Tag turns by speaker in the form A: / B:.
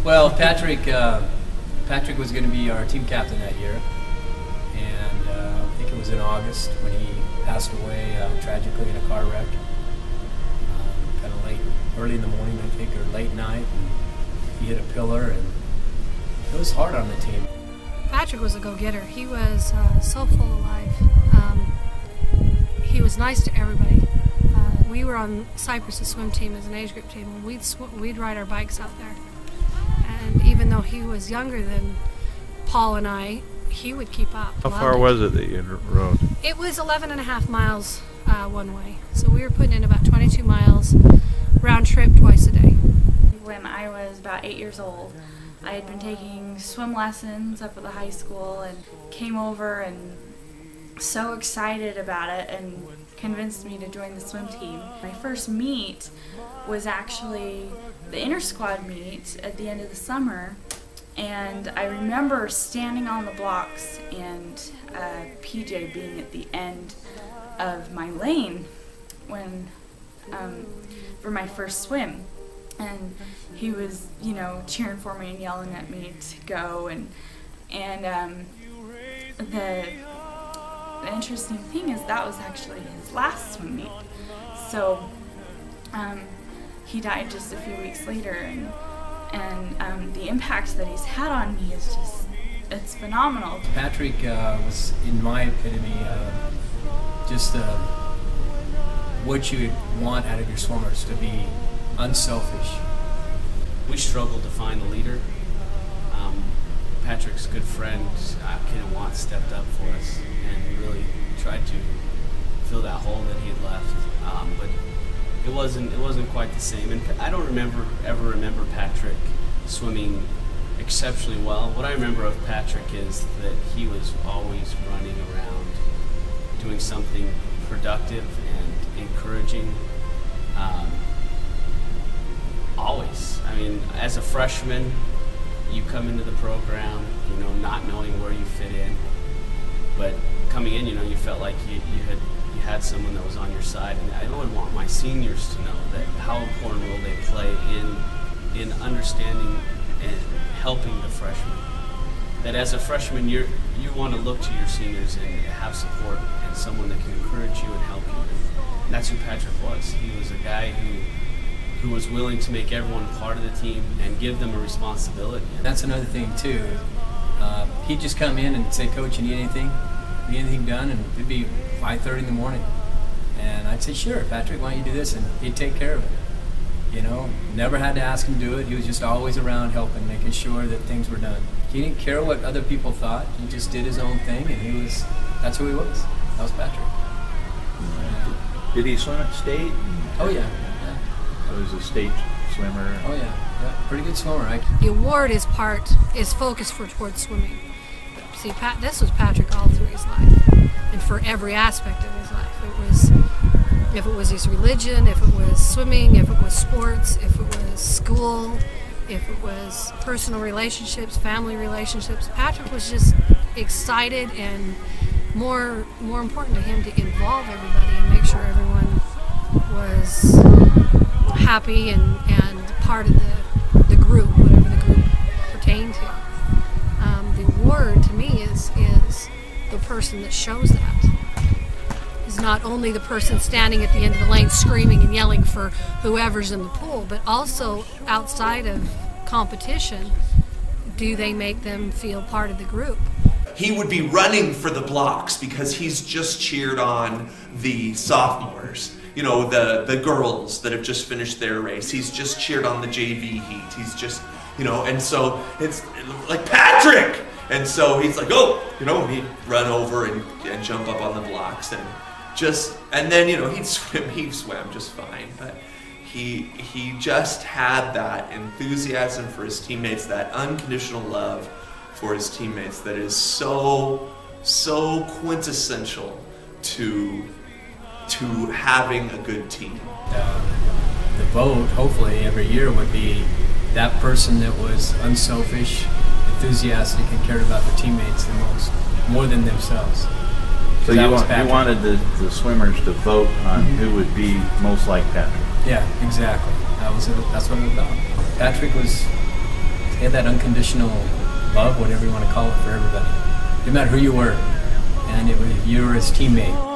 A: Well, Patrick was going to be our team captain that year, and I think it was in August when he passed away tragically in a car wreck. Kind of late, early in the morning, I think, or late night. And he hit a pillar, and it was hard on the team.
B: Patrick was a go-getter. He was so full of life. He was nice to everybody. We were on Cypress's swim team as an age group team, and we'd ride our bikes out there. And even though he was younger than Paul and I, he would keep up.
C: How far was it that you rode?
B: It was 11.5 miles one way. So we were putting in about 22 miles round trip twice a day.
D: When I was about 8 years old, I had been taking swim lessons up at the high school and came over and so excited about it and convinced me to join the swim team. My first meet was actually the inter-squad meet at the end of the summer, and I remember standing on the blocks and PJ being at the end of my lane when for my first swim, and he was, you know, cheering for me and yelling at me to go, and the interesting thing is that was actually his last swim meet. So he died just a few weeks later, and the impact that he's had on me is just, it's phenomenal.
A: Patrick was, in my epitome, just what you would want out of your swimmers, to be unselfish.
E: We struggled to find a leader. Patrick's good friend, Ken Watt, stepped up for us and really tried to fill that hole that he had left. But it wasn't quite the same. And I don't ever remember Patrick swimming exceptionally well. What I remember of Patrick is that he was always running around, doing something productive and encouraging. Always. I mean, as a freshman, you come into the program, you know, not knowing where you fit in, but coming in, you know, you felt like you had someone that was on your side. And I really want my seniors to know that how important a role they play in understanding and helping the freshmen. That as a freshman, you want to look to your seniors and have support and someone that can encourage you and help you. And that's who Patrick was. He was a guy who was willing to make everyone part of the team and give them a responsibility.
A: And that's another thing too. He'd just come in and say, "Coach, you need anything? Need anything done?" And it'd be 5:30 in the morning. And I'd say, "Sure, Patrick, why don't you do this?" And he'd take care of it. You know, never had to ask him to do it. He was just always around helping, making sure that things were done. He didn't care what other people thought. He just did his own thing, and that's who he was. That was Patrick.
C: Did he swim at state?
A: Oh yeah.
C: He was a state swimmer.
A: Oh yeah, pretty good swimmer.
B: The award is focused towards swimming. See, this was Patrick all through his life, and for every aspect of his life. If it was his religion, if it was swimming, if it was sports, if it was school, if it was personal relationships, family relationships. Patrick was just excited, and more important to him to involve everybody and make sure everyone was happy and part of the group, whatever the group pertained to. The award to me is the person that shows that. Is not only the person standing at the end of the lane screaming and yelling for whoever's in the pool, but also outside of competition, do they make them feel part of the group?
F: He would be running for the blocks because he's just cheered on the sophomores. You know, the girls that have just finished their race. He's just cheered on the JV heat. He's just, you know, and so it's like, "Patrick!" And so he's like, "Oh," you know, he'd run over and jump up on the blocks and then, you know, he'd swim just fine. But he just had that enthusiasm for his teammates, that unconditional love for his teammates that is so quintessential to having a good team.
A: The vote, hopefully, every year would be that person that was unselfish, enthusiastic, and cared about their teammates the most, more than themselves.
C: So you wanted the swimmers to vote on who would be most like Patrick.
A: Yeah, exactly. That's what it was about. Patrick was He had that unconditional love, whatever you want to call it, for everybody. No matter who you were, and you were his teammate.